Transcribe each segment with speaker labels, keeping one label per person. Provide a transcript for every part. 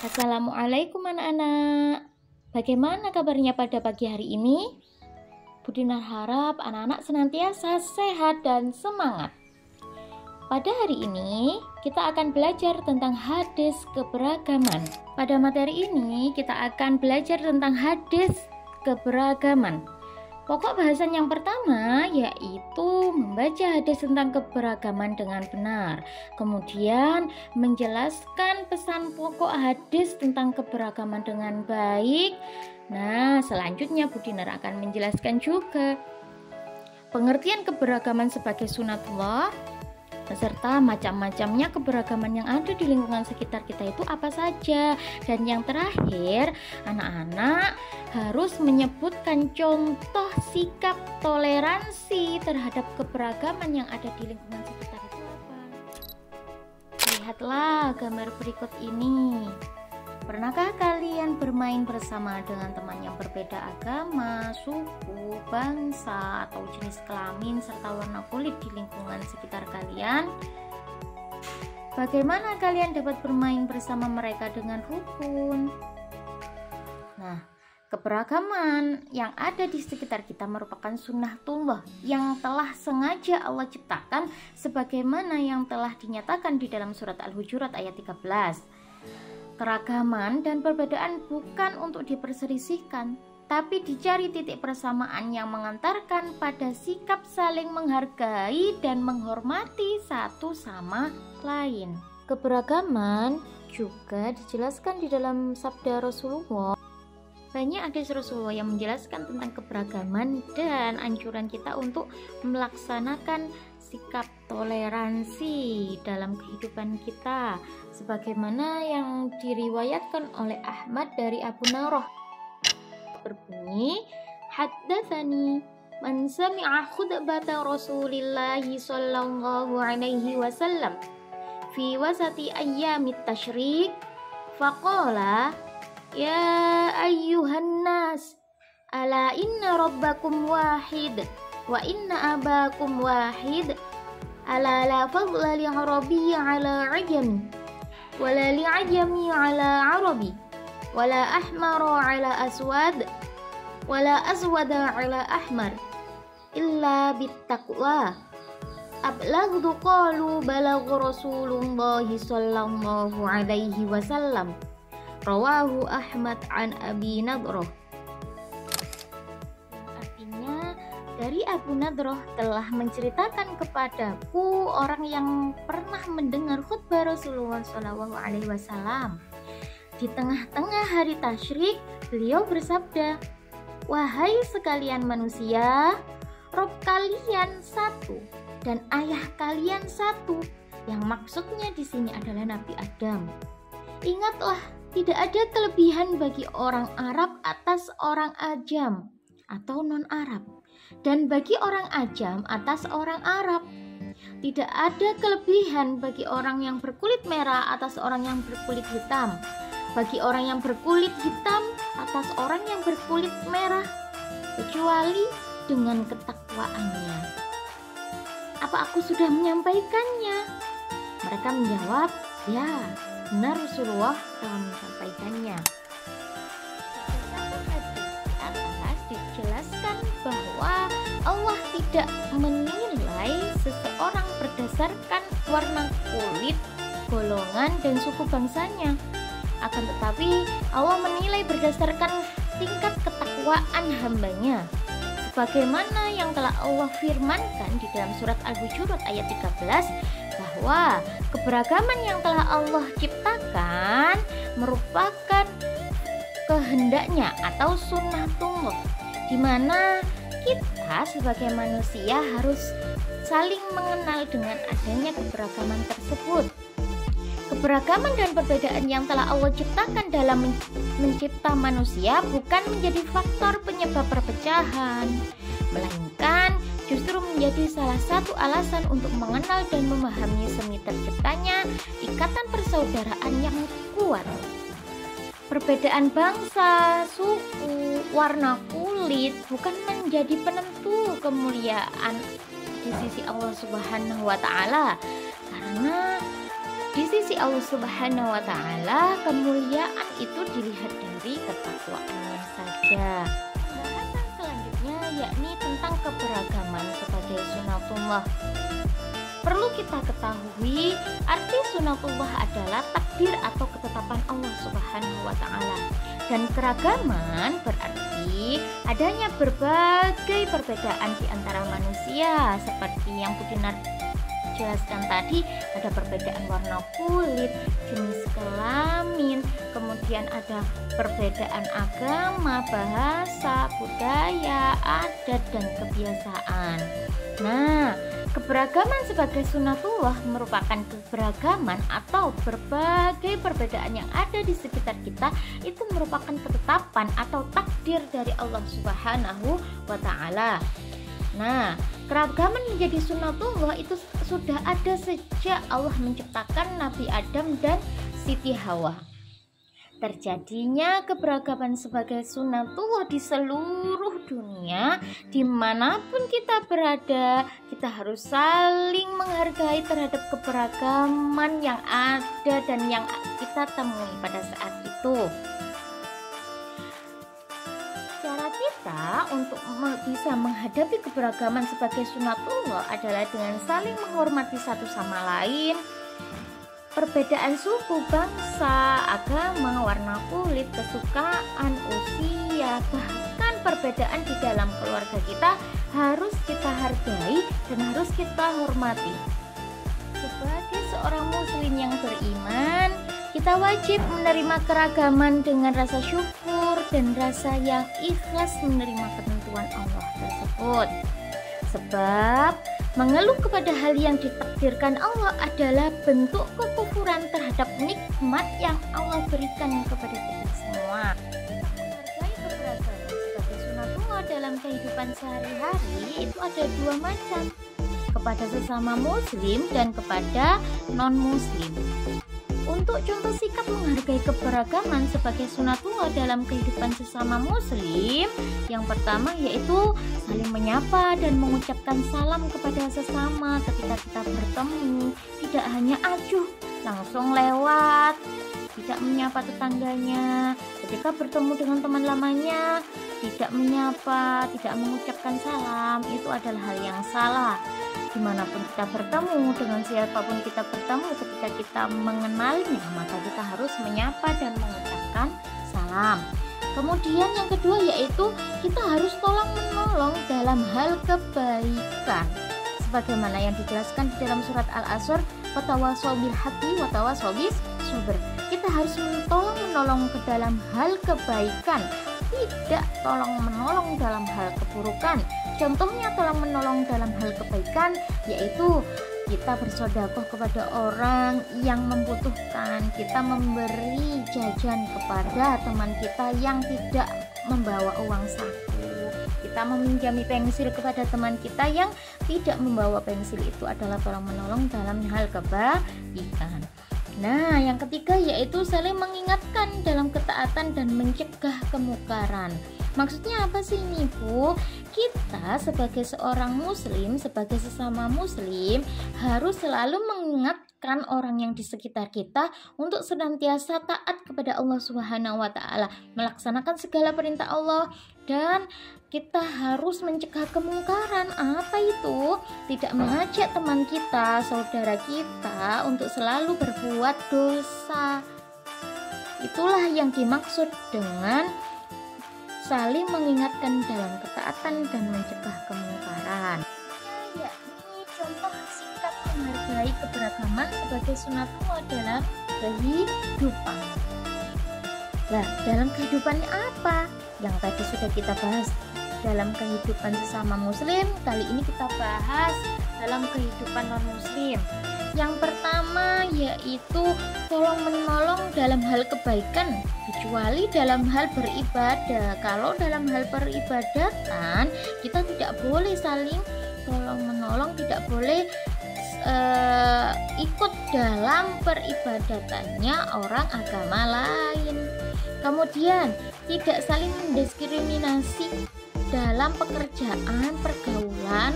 Speaker 1: Assalamualaikum anak-anak. Bagaimana kabarnya pada pagi hari ini? Bu Dinar harap anak-anak senantiasa sehat dan semangat. Pada hari ini kita akan belajar tentang hadis keberagaman. Pada materi ini kita akan belajar tentang hadis keberagaman. Pokok bahasan yang pertama yaitu membaca hadis tentang keberagaman dengan benar. Kemudian menjelaskan pesan pokok hadis tentang keberagaman dengan baik. Nah, selanjutnya Bu Dinar akan menjelaskan juga pengertian keberagaman sebagai sunatullah beserta macam-macamnya keberagaman yang ada di lingkungan sekitar kita itu apa saja. Dan yang terakhir, anak-anak harus menyebutkan contoh sikap toleransi terhadap keberagaman yang ada di lingkungan sekitar itu apa. Lihatlah gambar berikut ini. Pernahkah kalian bermain bersama dengan teman yang berbeda agama, suku, bangsa, atau jenis kelamin serta warna kulit di lingkungan sekitar kalian? Bagaimana kalian dapat bermain bersama mereka dengan rukun? Nah, keberagaman yang ada di sekitar kita merupakan sunnatullah yang telah sengaja Allah ciptakan sebagaimana yang telah dinyatakan di dalam surat Al-Hujurat ayat 13. Keragaman dan perbedaan bukan untuk diperselisihkan, tapi dicari titik persamaan yang mengantarkan pada sikap saling menghargai dan menghormati satu sama lain. Keberagaman juga dijelaskan di dalam sabda Rasulullah. Banyak hadis Rasulullah yang menjelaskan tentang keberagaman dan anjuran kita untuk melaksanakan sikap toleransi dalam kehidupan kita, sebagaimana yang diriwayatkan oleh Ahmad dari Abu Narah berbunyi, haddatsani man sami'a khutbata Rasulillahi sallallahu alaihi wasallam fi wasati ayyamit tasyrik faqala ya ayyuhan nas ala inna rabbakum wahid wa inna abakum wahid ala la fadla li arabi ala ajami wala li ajami ala arabi wala ahmara ala aswad wala aswada ala ahmar illa bittaqwa ablagdu qalu balagha rasulullahi sallallahu alaihi wasallam rawahu Ahmad an Abi Nadrah. Artinya dari Abu Nadrah telah menceritakan kepadaku orang yang pernah mendengar khutbah Rasulullah SAW. Di tengah-tengah hari tasyrik, beliau bersabda, "Wahai sekalian manusia, Rob kalian satu dan ayah kalian satu." Yang maksudnya di sini adalah Nabi Adam. Ingatlah, tidak ada kelebihan bagi orang Arab atas orang Ajam atau non-Arab, dan bagi orang Ajam atas orang Arab. Tidak ada kelebihan bagi orang yang berkulit merah atas orang yang berkulit hitam, bagi orang yang berkulit hitam atas orang yang berkulit merah, kecuali dengan ketakwaannya. Apa aku sudah menyampaikannya? Mereka menjawab, ya, benar Rasulullah telah menyampaikannya. Atas dijelaskan bahwa Allah tidak menilai seseorang berdasarkan warna kulit, golongan, dan suku bangsanya. Akan tetapi Allah menilai berdasarkan tingkat ketakwaan hambanya, sebagaimana yang telah Allah firmankan di dalam surat Al-Hujurat ayat 13 bahwa keberagaman yang telah Allah ciptakan merupakan kehendaknya atau sunnatullah, di mana kita sebagai manusia harus saling mengenal dengan adanya keberagaman tersebut. Keberagaman dan perbedaan yang telah Allah ciptakan dalam mencipta manusia bukan menjadi faktor penyebab perpecahan, melainkan justru menjadi salah satu alasan untuk mengenal dan memahami seni terciptanya ikatan persaudaraan yang kuat. Perbedaan bangsa, suku, warna kulit bukan menjadi penentu kemuliaan di sisi Allah Subhanahu wa Ta'ala, karena Di sisi Allah Subhanahu wa Ta'ala, kemuliaan itu dilihat dari ketakwaannya saja. Bahasan selanjutnya yakni tentang keberagaman sebagai sunatullah. Perlu kita ketahui, arti sunatullah adalah takdir atau ketetapan Allah Subhanahu wa Ta'ala. Dan keragaman berarti adanya berbagai perbedaan di antara manusia, seperti yang Budinar jelaskan tadi. Ada perbedaan warna kulit, jenis kelamin, kemudian ada perbedaan agama, bahasa, budaya, adat, dan kebiasaan. Nah, keberagaman sebagai sunatullah merupakan keberagaman atau berbagai perbedaan yang ada di sekitar kita. Itu merupakan ketetapan atau takdir dari Allah Subhanahu wa Ta'ala. Nah, keragaman menjadi sunatullah itu sudah ada sejak Allah menciptakan Nabi Adam dan Siti Hawa. Terjadinya keberagaman sebagai sunatullah di seluruh dunia, dimanapun kita berada, kita harus saling menghargai terhadap keberagaman yang ada dan yang kita temui pada saat itu. Cara kita untuk bisa menghadapi keberagaman sebagai sunatullah adalah dengan saling menghormati satu sama lain. Perbedaan suku, bangsa, agama, warna kulit, kesukaan, usia, bahkan perbedaan di dalam keluarga kita harus kita hargai dan harus kita hormati. Sebagai seorang muslim yang beriman, kita wajib menerima keragaman dengan rasa syukur dan rasa yang ikhlas menerima ketentuan Allah tersebut. Sebab mengeluh kepada hal yang ditakdirkan Allah adalah bentuk kekufuran terhadap nikmat yang Allah berikan kepada kita semua. Menghargai keberagaman sebagai sunatullah dalam kehidupan sehari-hari itu ada dua macam, kepada sesama muslim dan kepada non-muslim. Untuk contoh sikap menghargai keberagaman sebagai sunatullah dalam kehidupan sesama muslim, yang pertama yaitu saling menyapa dan mengucapkan salam kepada sesama ketika kita bertemu. Tidak hanya acuh langsung lewat, tidak menyapa tetangganya. Ketika bertemu dengan teman lamanya, tidak menyapa, tidak mengucapkan salam, itu adalah hal yang salah. Dimanapun kita bertemu, dengan siapapun kita bertemu, ketika kita mengenalnya, maka kita harus menyapa dan mengucapkan salam. Kemudian yang kedua yaitu kita harus tolong menolong dalam hal kebaikan, sebagaimana yang dijelaskan di dalam surat Al-Asr, watawasau bil haqqi watawasau bis sabr. Kita harus tolong menolong ke dalam hal kebaikan, tidak tolong menolong dalam hal keburukan. Contohnya tolong menolong dalam hal kebaikan yaitu kita bersedekah kepada orang yang membutuhkan, kita memberi jajan kepada teman kita yang tidak membawa uang saku, kita meminjami pensil kepada teman kita yang tidak membawa pensil. Itu adalah tolong menolong dalam hal kebaikan. Nah, yang ketiga yaitu saling mengingatkan dalam ketaatan dan mencegah kemungkaran. Maksudnya apa sih ini, Bu? Kita sebagai seorang muslim, sebagai sesama muslim, harus selalu mengingatkan orang yang di sekitar kita untuk senantiasa taat kepada Allah Subhanahu wa Ta'ala, melaksanakan segala perintah Allah, dan kita harus mencegah kemungkaran. Apa itu? Tidak mengajak teman kita, saudara kita untuk selalu berbuat dosa. Itulah yang dimaksud dengan saling mengingatkan dalam ketaatan dan mencegah kemungkaran. Ya, ini contoh sikap menghargai keberagaman sebagai sunatullah dalam kehidupan. Nah, dalam kehidupannya apa? Yang tadi sudah kita bahas dalam kehidupan sesama muslim, kali ini kita bahas dalam kehidupan non-muslim. Yang pertama yaitu tolong menolong dalam hal kebaikan, kecuali dalam hal beribadah. Kalau dalam hal peribadatan kita tidak boleh saling tolong menolong, tidak boleh ikut dalam peribadatannya orang agama lain. Kemudian tidak saling mendiskriminasi dalam pekerjaan, pergaulan,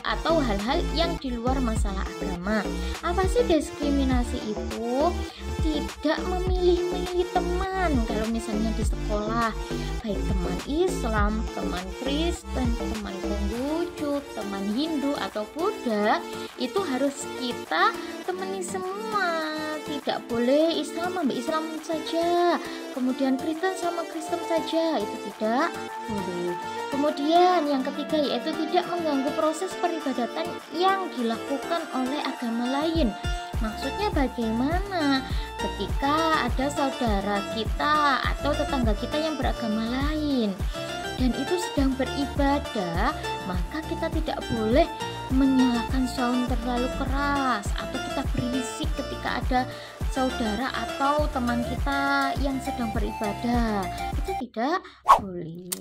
Speaker 1: atau hal-hal yang di luar masalah agama. Apa sih diskriminasi itu? Tidak memilih-milih teman. Kalau misalnya di sekolah, baik teman Islam, teman Kristen, teman Konghucu, teman Hindu atau Buddha, itu harus kita temani semua. Tidak boleh Islam sama Islam saja, kemudian Kristen sama Kristen saja, itu tidak boleh. Kemudian yang ketiga yaitu tidak mengganggu proses peribadatan yang dilakukan oleh agama lain. Maksudnya bagaimana? Ketika ada saudara kita atau tetangga kita yang beragama lain dan itu sedang beribadah, maka kita tidak boleh menyalakan sound terlalu keras atau kita berisik ketika ada saudara atau teman kita yang sedang beribadah. Itu tidak boleh.